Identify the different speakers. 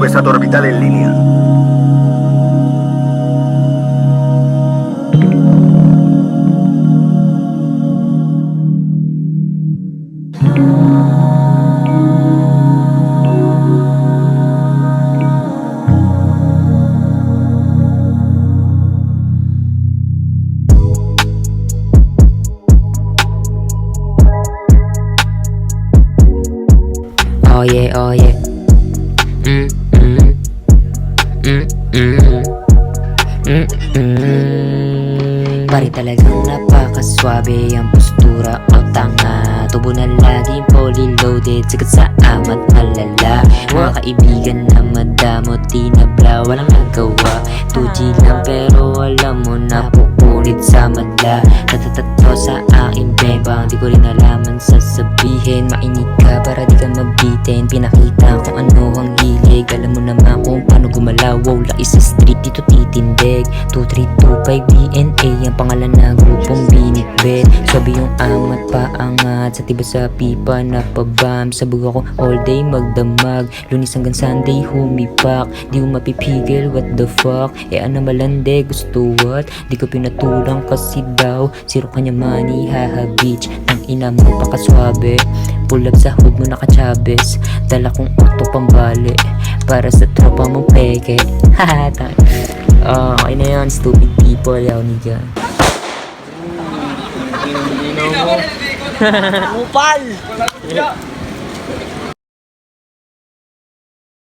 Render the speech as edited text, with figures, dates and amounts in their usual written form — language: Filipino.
Speaker 1: pesato orbital en línea.
Speaker 2: Oh yeah, oh yeah. Pare talagang napakaswabe ang postura o tanga. Tubo na laging fully loaded, sikat sa amat malala. Mga kaibigan na madamot, tinabla, walang nagawa. 2G lang pero alam mo na pupunit sa madla. Natatato sa aking bebang, di ko rin alaman sasabihin. Mainig ka para di ka mabitin, pinakita kung ano ang hilig. Alam mo naman kung paano gumalaw, wow, lais sa street dito titindig. 2325 DNA ang pangalan na grupong binitbit. Sabi yung amat paangat, sa tiba sa pipa na pabam. Sabog ako all day magdamag, Lunes hanggang Sunday humipak. Di ko mapipigil, what the fuck. Ano malande, gusto what? Di ko pinatulang kasi daw zero kanya money, haha bitch. Ang ina mo pakaswabe, pull up sa hood mo nakachabes. Dala kong auto pambali para sa tropa mong peke. Haha, okay na yun, stupid people, yaw ni dyan.
Speaker 3: Upal!